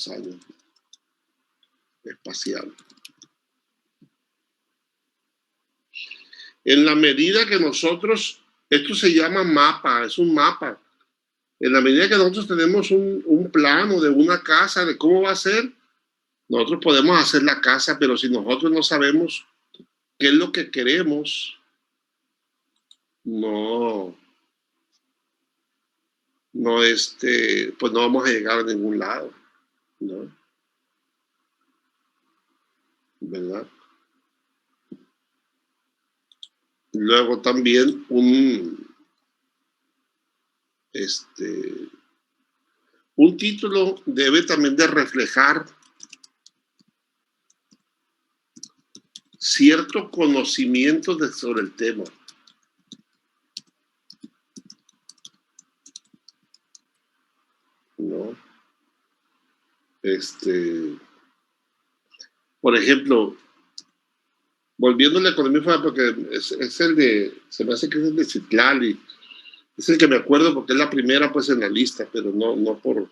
años espacial. En la medida que nosotros, esto se llama mapa, es un mapa. En la medida que nosotros tenemos un plano de una casa, de cómo va a ser, nosotros podemos hacer la casa, pero si nosotros no sabemos qué es lo que queremos, no, pues no vamos a llegar a ningún lado, ¿no? ¿Verdad? Luego también un título debe también de reflejar cierto conocimiento sobre el tema. ¿No? Por ejemplo, volviendo a la economía informal, porque es el de, se me hace que es el de Citlali, es el que me acuerdo porque es la primera pues en la lista, pero no por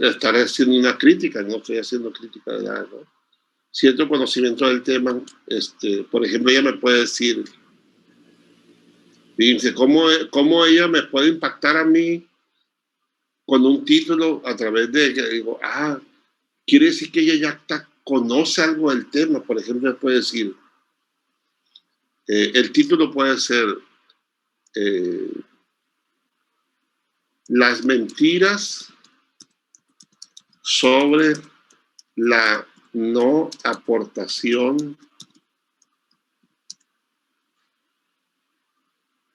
estar haciendo una crítica, no estoy haciendo crítica de nada, ¿no? Cierto conocimiento del tema, por ejemplo, ella me puede decir, fíjense, ¿cómo ella me puede impactar a mí con un título a través de que digo, quiere decir que ella ya conoce algo del tema? Por ejemplo, me puede decir, el título puede ser las mentiras sobre la no aportación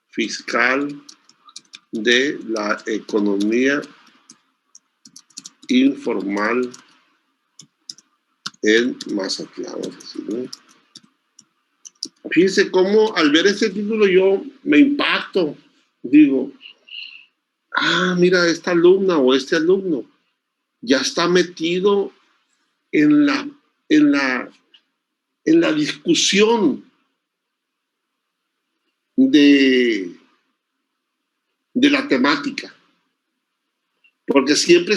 fiscal de la economía informal en Mazatlán. ¿No? Fíjense cómo al ver este título yo me impacto, digo, mira, esta alumna o este alumno ya está metido en la discusión de la temática. Porque siempre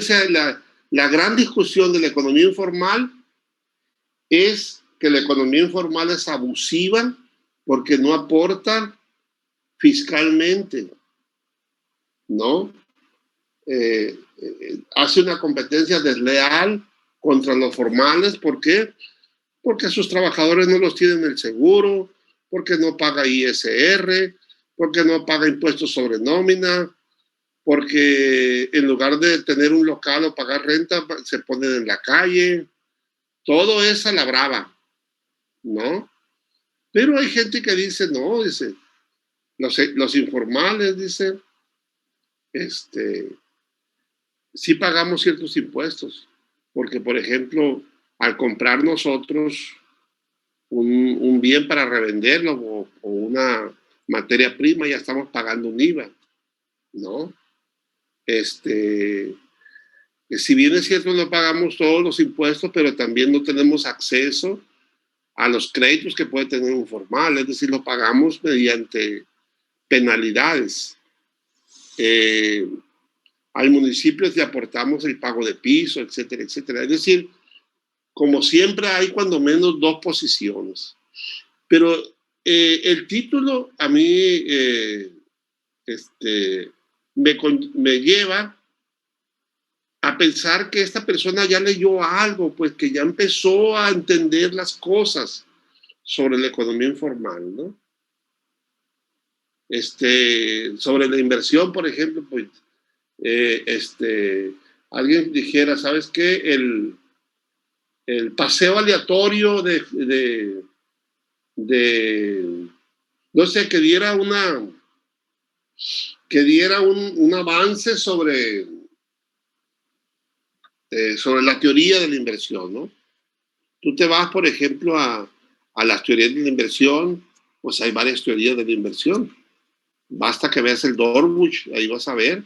la gran discusión de la economía informal es que la economía informal es abusiva porque no aporta fiscalmente, ¿no? Hace una competencia desleal contra los formales. ¿Por qué? Porque sus trabajadores no los tienen el seguro, porque no paga ISR, porque no paga impuestos sobre nómina, porque en lugar de tener un local o pagar renta, se ponen en la calle. Todo es a la brava, ¿no? Pero hay gente que dice, no, dice, los informales, dice, sí pagamos ciertos impuestos, porque, por ejemplo, al comprar nosotros un bien para revenderlo o una materia prima, ya estamos pagando un IVA, ¿no? Si bien es cierto, no pagamos todos los impuestos, pero también no tenemos acceso a los créditos que puede tener un formal, es decir, lo pagamos mediante penalidades. Al municipio le aportamos el pago de piso, etcétera, etcétera. Es decir, como siempre hay cuando menos dos posiciones. Pero el título a mí me lleva a pensar que esta persona ya leyó algo, pues que ya empezó a entender las cosas sobre la economía informal, ¿no? Sobre la inversión, por ejemplo, pues alguien dijera, ¿sabes qué? El paseo aleatorio de no sé, que diera un avance sobre la teoría de la inversión, ¿no? Tú te vas, por ejemplo, a las teorías de la inversión, pues hay varias teorías de la inversión. Basta que veas el Dorbush, ahí vas a ver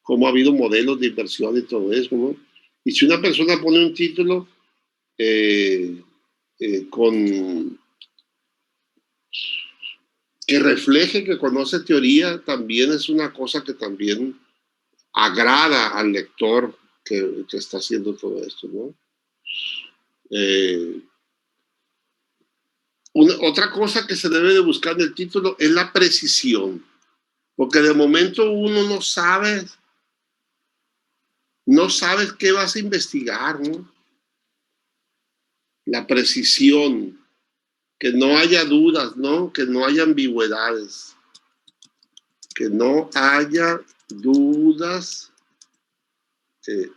cómo ha habido modelos de inversión y todo eso, ¿no? Y si una persona pone un título que refleje que conoce teoría, también es una cosa que también agrada al lector que está haciendo todo esto, ¿no? Otra cosa que se debe de buscar en el título es la precisión, porque de momento uno no sabe qué vas a investigar, ¿no? La precisión, que no haya dudas, ¿no? Que no haya ambigüedades, que no haya dudas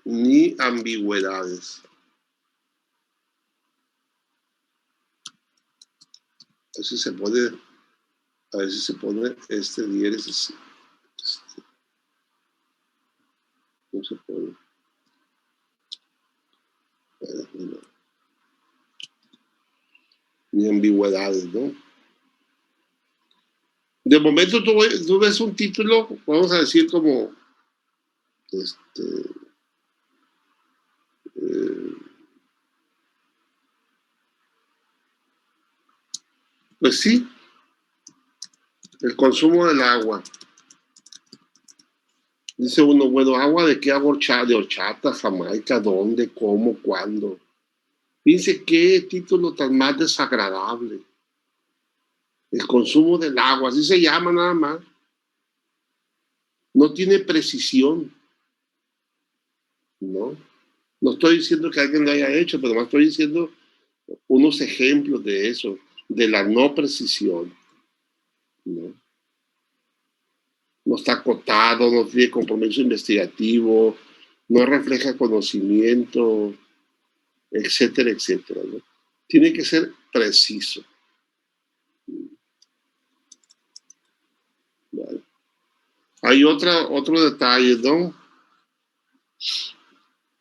ni ambigüedades. A ver si se pone este diéresis. No se pone. No. Ni ambigüedades, ¿no? De momento tú ves un título, vamos a decir como pues sí, el consumo del agua. Dice uno, bueno, ¿agua de qué? Agua de horchata, jamaica, ¿dónde? ¿Cómo? ¿Cuándo? Fíjense qué título tan más desagradable. El consumo del agua, así se llama nada más. No tiene precisión, ¿no? No estoy diciendo que alguien lo haya hecho, pero más estoy diciendo unos ejemplos de eso, de la no precisión, ¿no? No está acotado, no tiene compromiso investigativo, no refleja conocimiento, etcétera, etcétera, ¿no? Tiene que ser preciso. ¿Vale? Hay otro detalle, ¿no?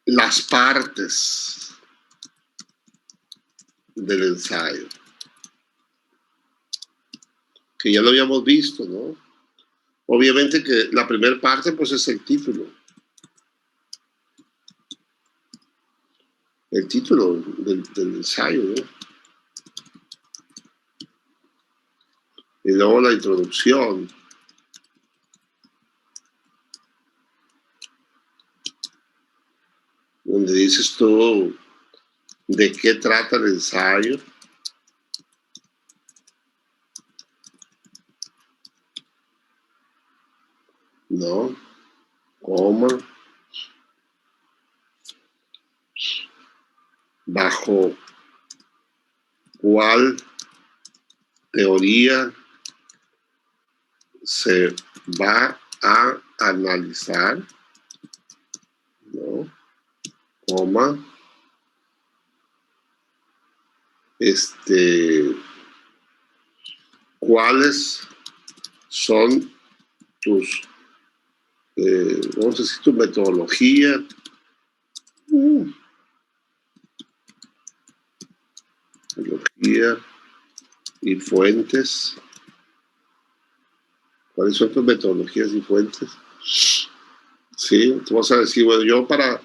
Las partes del ensayo, que ya lo habíamos visto, ¿no? Obviamente que la primera parte, pues, es el título. El título del ensayo, ¿no? Y luego la introducción, donde dices tú de qué trata el ensayo. ¿No? Coma. Bajo cuál teoría se va a analizar, ¿no? Coma. ¿Cuáles son tus, vamos a decir, tu metodología? Metodología y fuentes. ¿Cuáles son tus metodologías y fuentes? Sí, tú vas a decir, bueno, yo para,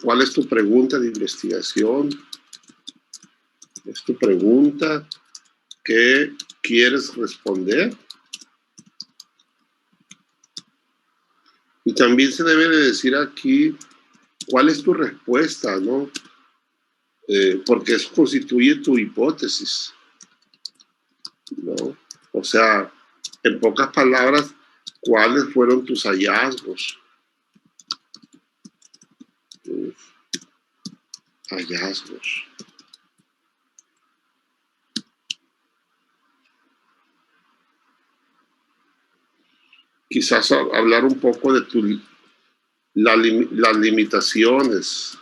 ¿cuál es tu pregunta de investigación? Es tu pregunta, ¿qué quieres responder? Y también se debe de decir aquí cuál es tu respuesta, ¿no? Porque eso constituye tu hipótesis, ¿no? O sea, en pocas palabras, ¿cuáles fueron tus hallazgos? Tus hallazgos. Quizás hablar un poco de las limitaciones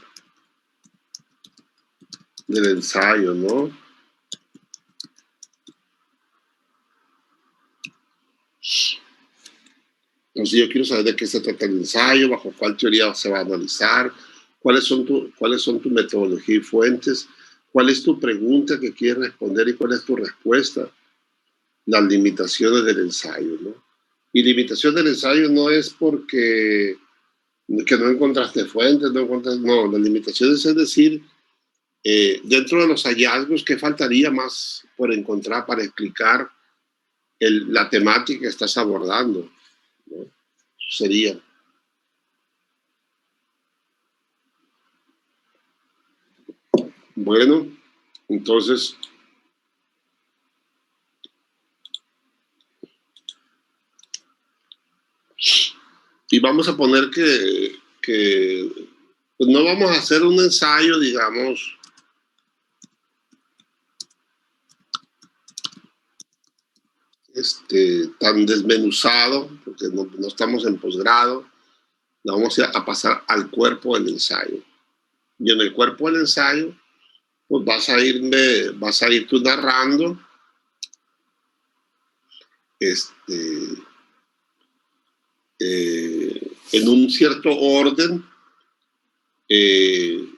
del ensayo, ¿no? Entonces yo quiero saber de qué se trata el ensayo, bajo cuál teoría se va a analizar, cuáles son tu metodología y fuentes, cuál es tu pregunta que quieres responder y cuál es tu respuesta, las limitaciones del ensayo, ¿no? Y limitación del ensayo no es porque que no encontraste fuentes, no, las limitaciones es decir, dentro de los hallazgos, ¿qué faltaría más por encontrar para explicar la temática que estás abordando? ¿No? Sería. Bueno, entonces, y vamos a poner que pues no vamos a hacer un ensayo, digamos, tan desmenuzado, porque no estamos en posgrado, la vamos a pasar al cuerpo del ensayo. Y en el cuerpo del ensayo, pues vas a ir tú narrando en un cierto orden el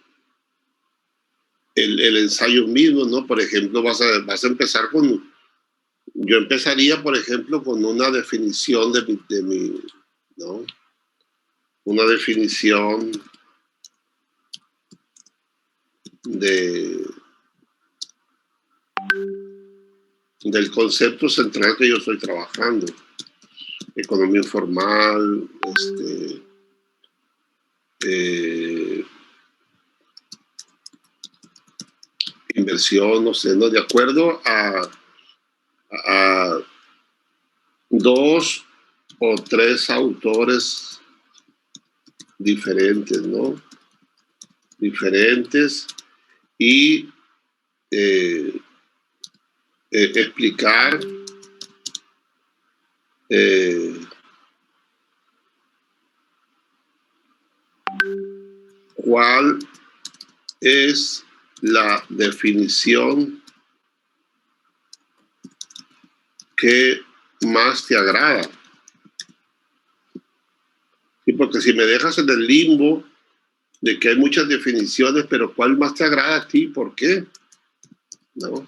ensayo mismo, ¿no? Por ejemplo, vas a empezar yo empezaría, por ejemplo, con una definición de mi ¿no? Una definición del concepto central que yo estoy trabajando. Economía informal, inversión, no sé, ¿no? De acuerdo a 2 o 3 autores diferentes, ¿no? Diferentes y explicar cuál es la definición que más te agrada. Sí, porque si me dejas en el limbo de que hay muchas definiciones, pero ¿cuál más te agrada a ti? ¿Por qué? ¿No?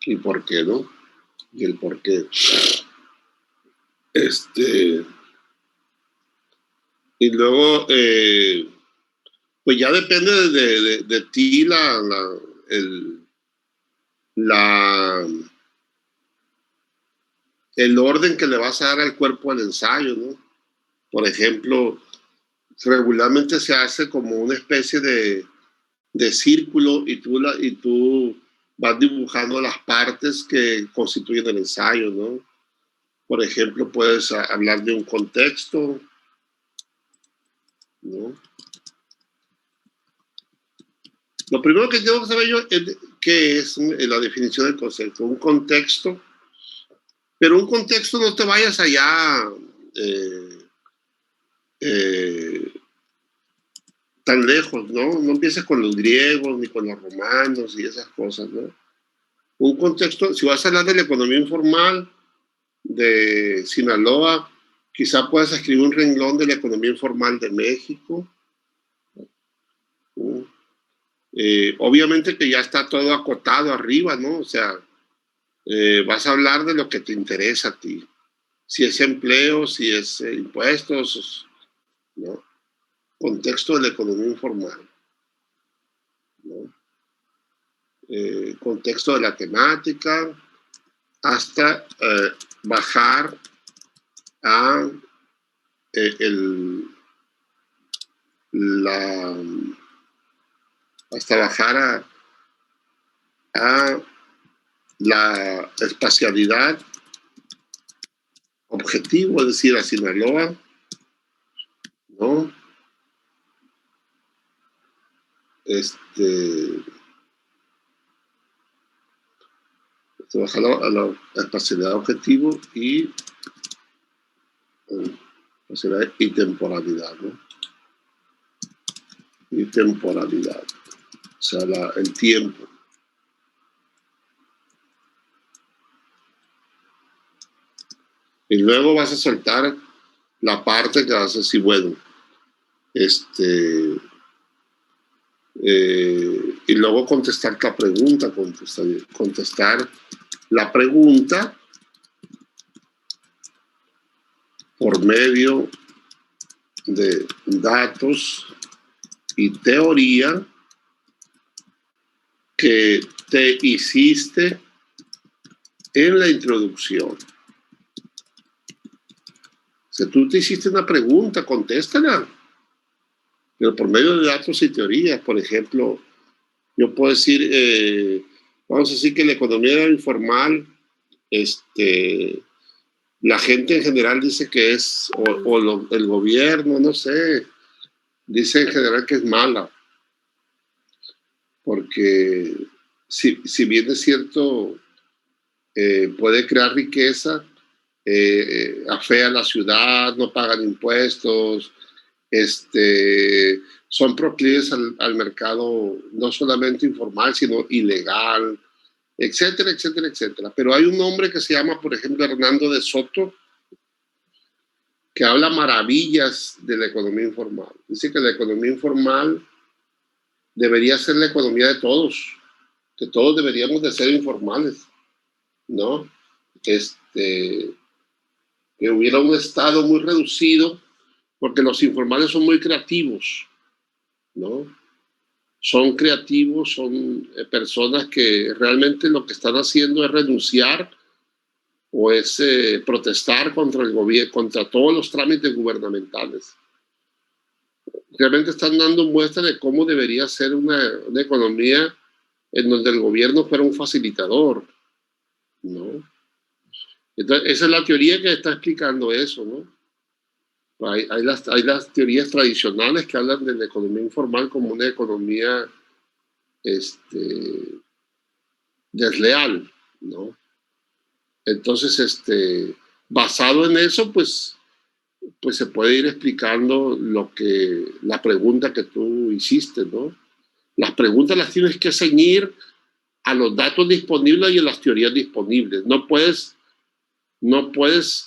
¿Y por qué no? Y el por qué. Y luego, pues ya depende de ti el orden que le vas a dar al cuerpo al ensayo, ¿no? Por ejemplo, regularmente se hace como una especie de círculo y tú vas dibujando las partes que constituyen el ensayo, ¿no? Por ejemplo, puedes hablar de un contexto, ¿no? Lo primero que tengo que saber yo es qué es la definición del concepto. Un contexto, pero un contexto no te vayas allá tan lejos, ¿no? No empieces con los griegos ni con los romanos y esas cosas, ¿no? Un contexto, si vas a hablar de la economía informal de Sinaloa, quizá puedas escribir un renglón de la economía informal de México. ¿No? Obviamente que ya está todo acotado arriba, ¿no? O sea, vas a hablar de lo que te interesa a ti. Si es empleo, si es impuestos, ¿no? Contexto de la economía informal, ¿no? Contexto de la temática, hasta bajar a la hasta bajar a la espacialidad objetivo, es decir, a Sinaloa, ¿no? Bajar a la espacialidad objetivo y espacialidad y temporalidad, ¿no? Y temporalidad, o sea, el tiempo. Y luego vas a soltar la parte que vas a decir, bueno, y luego contestar la pregunta, contestar la pregunta por medio de datos y teoría que te hiciste en la introducción. Si tú te hiciste una pregunta, contéstala. Pero por medio de datos y teorías, por ejemplo, yo puedo decir, vamos a decir que la economía informal, la gente en general dice que es, el gobierno, no sé, dice en general que es mala. Porque si bien es cierto, puede crear riqueza, afea la ciudad, no pagan impuestos, son proclives al mercado no solamente informal, sino ilegal, etcétera, etcétera, etcétera. Pero hay un hombre que se llama, por ejemplo, Hernando de Soto, que habla maravillas de la economía informal. Dice que la economía informal debería ser la economía de todos, que todos deberíamos de ser informales, ¿no? Que hubiera un Estado muy reducido, porque los informales son muy creativos, ¿no? Son creativos, son personas que realmente lo que están haciendo es renunciar o es protestar contra el gobierno, contra todos los trámites gubernamentales. Realmente están dando muestra de cómo debería ser una economía en donde el gobierno fuera un facilitador, ¿no? Entonces, esa es la teoría que está explicando eso, ¿no? Hay las teorías tradicionales que hablan de la economía informal como una economía desleal, ¿no? Entonces, basado en eso, pues se puede ir explicando la pregunta que tú hiciste, ¿no? Las preguntas las tienes que ceñir a los datos disponibles y a las teorías disponibles. No puedes,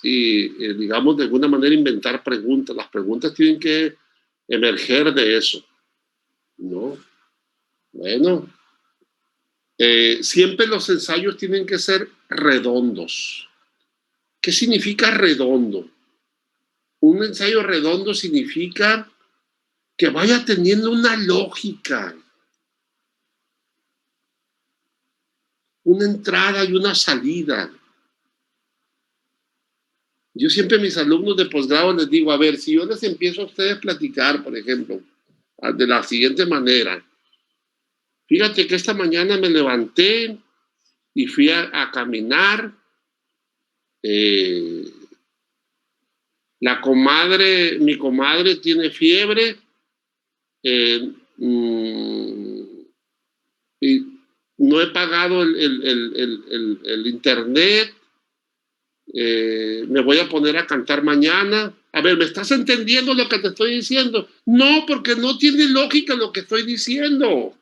digamos, de alguna manera inventar preguntas. Las preguntas tienen que emerger de eso, ¿no? Bueno, siempre los ensayos tienen que ser redondos. ¿Qué significa redondo? Un ensayo redondo significa que vaya teniendo una lógica, una entrada y una salida. Yo siempre a mis alumnos de posgrado les digo, a ver, si yo les empiezo a ustedes a platicar, por ejemplo, de la siguiente manera. Fíjate que esta mañana me levanté y fui a caminar. Mi comadre tiene fiebre. Y no he pagado el internet. Me voy a poner a cantar mañana. A ver, ¿me estás entendiendo lo que te estoy diciendo? No, porque no tiene lógica lo que estoy diciendo.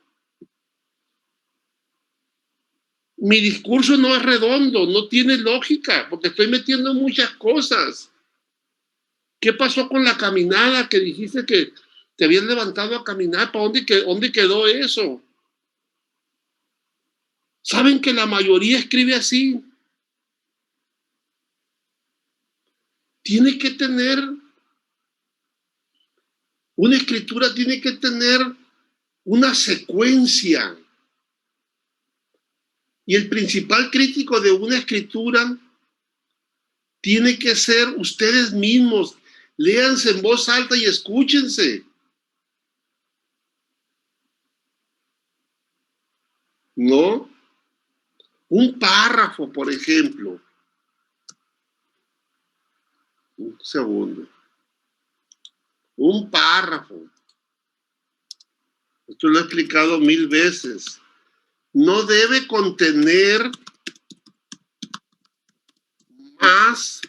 Mi discurso no es redondo, no tiene lógica, porque estoy metiendo muchas cosas. ¿Qué pasó con la caminada que dijiste que te habías levantado a caminar? ¿Para dónde quedó eso? ¿Saben que la mayoría escribe así? Tiene que tener, una escritura tiene que tener una secuencia. Y el principal crítico de una escritura tiene que ser ustedes mismos. Léanse en voz alta y escúchense. ¿No? Un párrafo, por ejemplo. Un segundo. Un párrafo. Esto lo he explicado 1000 veces. No debe contener más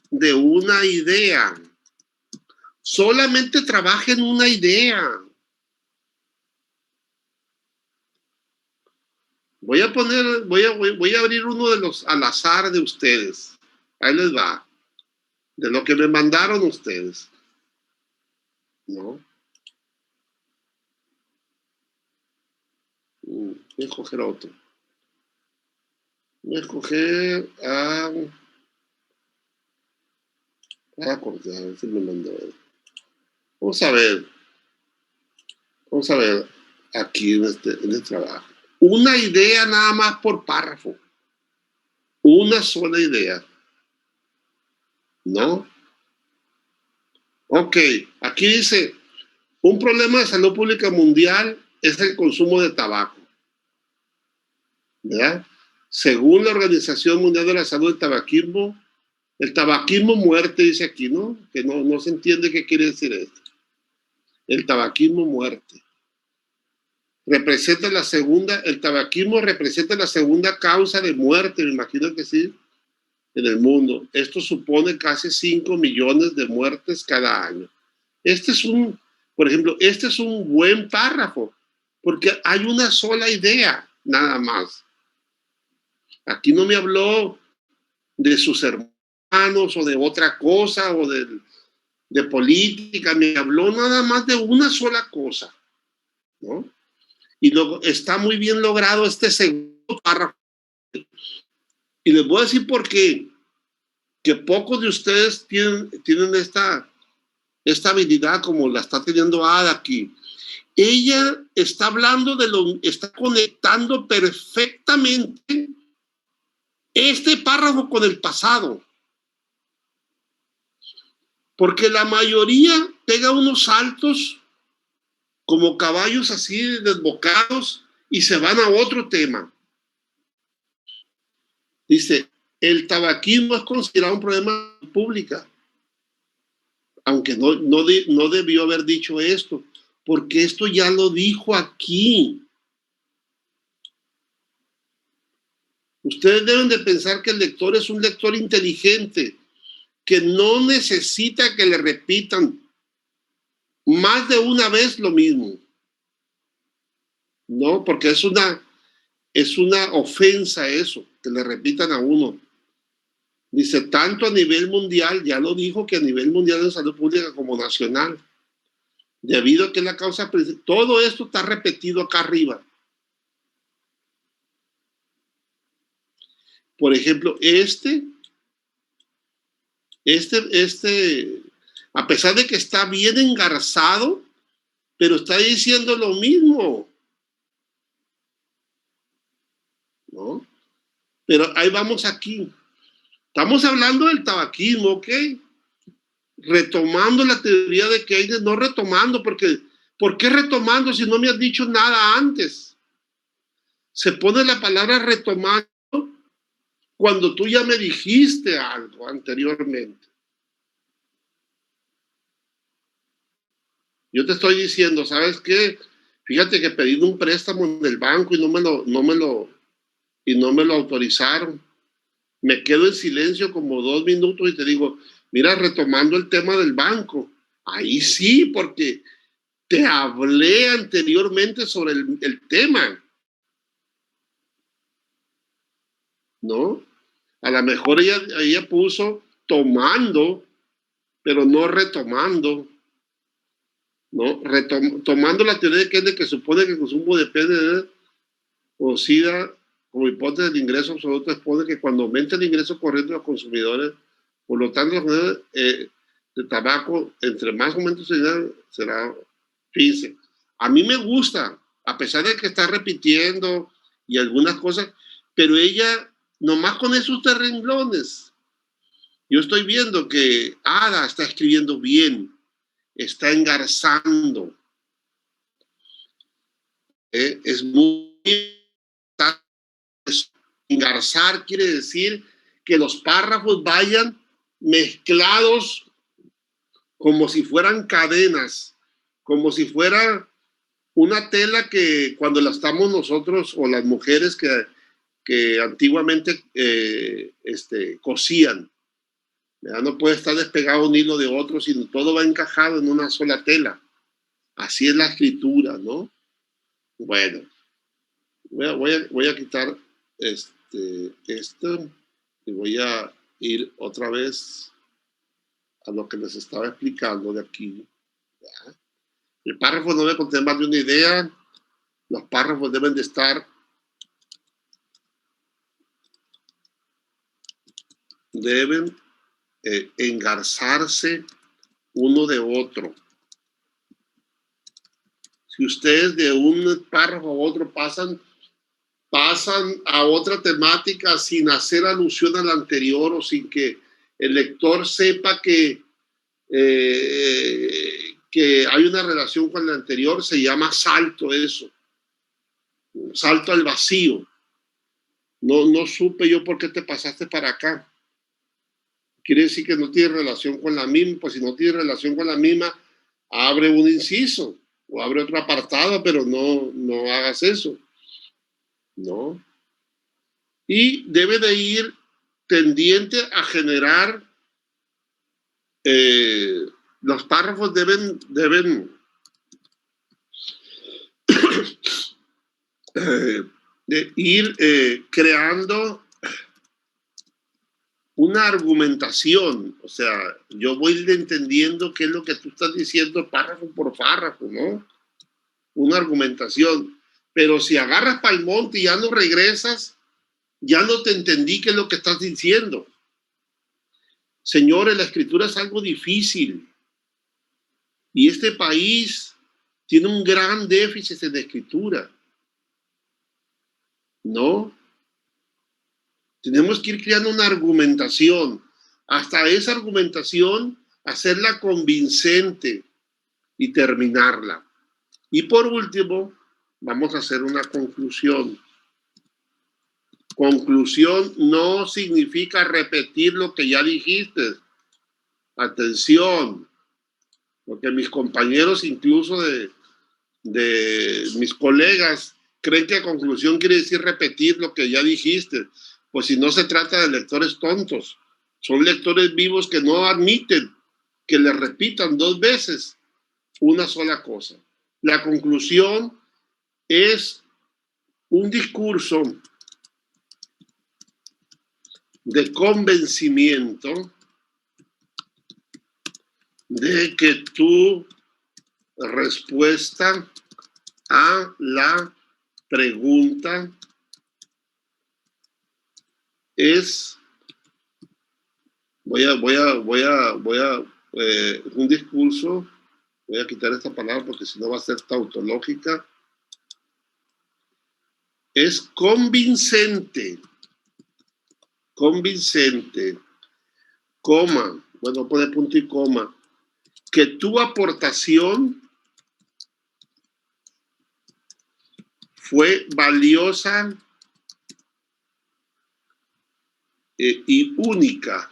de una idea. Solamente trabaja en una idea. Voy a abrir uno de los al azar de ustedes. Ahí les va. De lo que me mandaron ustedes. ¿No? Voy a escoger otro. Voy a escoger a ver si me mandó. Vamos a ver. Vamos a ver aquí en este trabajo. Una idea nada más por párrafo. Una sola idea. ¿No? Ok, aquí dice, un problema de salud pública mundial es el consumo de tabaco, ¿verdad? Según la Organización Mundial de la Salud, el tabaquismo muerte, dice aquí, ¿no? Que no se entiende qué quiere decir esto. El tabaquismo muerte. El tabaquismo representa la segunda causa de muerte, me imagino que sí, en el mundo. Esto supone casi 5 millones de muertes cada año. Por ejemplo, este es un buen párrafo, porque hay una sola idea, nada más. Aquí no me habló de sus hermanos o de otra cosa o de política, me habló nada más de una sola cosa, ¿no? Y luego está muy bien logrado este segundo párrafo. Y les voy a decir por qué. Que pocos de ustedes tienen esta habilidad como la está teniendo Ada aquí. Ella está hablando está conectando perfectamente este párrafo con el pasado. Porque la mayoría pega unos saltos como caballos así desbocados y se van a otro tema. Dice, el tabaquismo es considerado un problema público, aunque no debió haber dicho esto, porque esto ya lo dijo aquí. Ustedes deben de pensar que el lector es un lector inteligente, que no necesita que le repitan más de una vez lo mismo. No, porque es una ofensa eso, que le repitan a uno. Dice, tanto a nivel mundial, ya lo dijo, que a nivel mundial de salud pública como nacional, debido a que la causa, todo esto está repetido acá arriba. Por ejemplo, a pesar de que está bien engarzado, pero está diciendo lo mismo, ¿no? Pero ahí vamos aquí. Estamos hablando del tabaquismo, ¿ok? Retomando la teoría de Keynes, no retomando, porque ¿por qué retomando si no me has dicho nada antes? Se pone la palabra retomando cuando tú ya me dijiste algo anteriormente. Yo te estoy diciendo, ¿sabes qué? Fíjate que pedí un préstamo en el banco y no me lo autorizaron. Me quedo en silencio como 2 minutos y te digo, mira, retomando el tema del banco, ahí sí, porque te hablé anteriormente sobre el tema, ¿no? A lo mejor ella puso tomando, pero no retomando, ¿no? Tomando la teoría de que supone que el consumo depende de o SIDA como hipótesis de ingreso absoluto expone que cuando aumenta el ingreso corriente de los consumidores, por lo tanto, de tabaco, entre más aumentos será, fíjense, a mí me gusta, a pesar de que está repitiendo y algunas cosas, pero ella, nomás con esos 3 renglones, yo estoy viendo que Ada está escribiendo bien, está engarzando, es muy engarzar quiere decir que los párrafos vayan mezclados como si fueran cadenas, como si fuera una tela que cuando la estamos nosotros o las mujeres que antiguamente cosían, ¿verdad? No puede estar despegado un hilo de otro, sino todo va encajado en una sola tela. Así es la escritura, ¿no? Bueno, voy a quitar esto y voy a ir otra vez a lo que les estaba explicando de aquí. ¿Ya? El párrafo no debe contener más de una idea. Los párrafos deben de estar engarzarse uno de otro. Si ustedes de un párrafo a otro pasan a otra temática sin hacer alusión a la anterior o sin que el lector sepa que que hay una relación con la anterior, se llama salto eso, salto al vacío. No supe yo por qué te pasaste para acá. Quiere decir que no tiene relación con la misma, pues si no tiene relación con la misma, abre un inciso o abre otro apartado, pero no hagas eso, ¿no? Y debe de ir tendiente a generar, los párrafos deben de ir creando una argumentación, o sea, yo voy entendiendo qué es lo que tú estás diciendo párrafo por párrafo, ¿no? Una argumentación. Pero si agarras para el monte y ya no regresas, ya no te entendí qué es lo que estás diciendo. Señores, la escritura es algo difícil y este país tiene un gran déficit en la escritura, ¿no? Tenemos que ir creando una argumentación, hasta esa argumentación hacerla convincente y terminarla. Y por último, vamos a hacer una conclusión. Conclusión no significa repetir lo que ya dijiste. Atención, porque mis compañeros, incluso de mis colegas, creen que conclusión quiere decir repetir lo que ya dijiste. Pues si no se trata de lectores tontos, son lectores vivos que no admiten que le repitan 2 veces una sola cosa. La conclusión es un discurso de convencimiento de que tu respuesta a la pregunta es, un discurso, voy a quitar esta palabra porque si no va a ser tautológica, es convincente, coma, bueno, pone punto y coma, que tu aportación fue valiosa y única,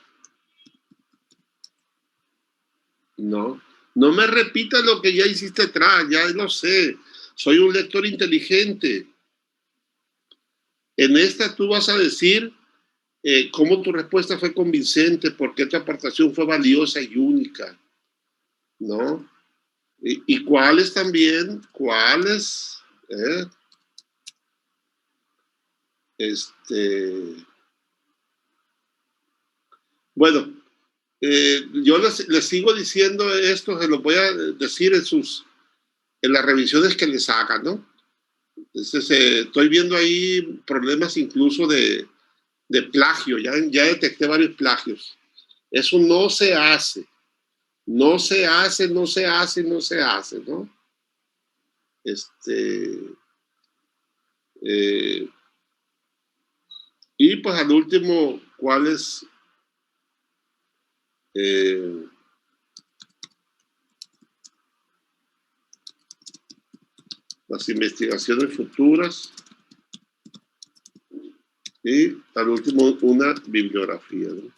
¿no? No me repitas lo que ya hiciste atrás, ya lo sé, soy un lector inteligente. En esta tú vas a decir cómo tu respuesta fue convincente, por qué tu aportación fue valiosa y única, ¿no? Y cuáles también, cuáles, bueno, yo les sigo diciendo esto, se lo voy a decir en las revisiones que les hagan, ¿no? Entonces, estoy viendo ahí problemas incluso de plagio, ya detecté varios plagios. Eso no se hace, no se hace, no se hace, no se hace, ¿no? Eh, y pues al último, ¿cuáles? Las investigaciones futuras y al último una bibliografía, ¿no?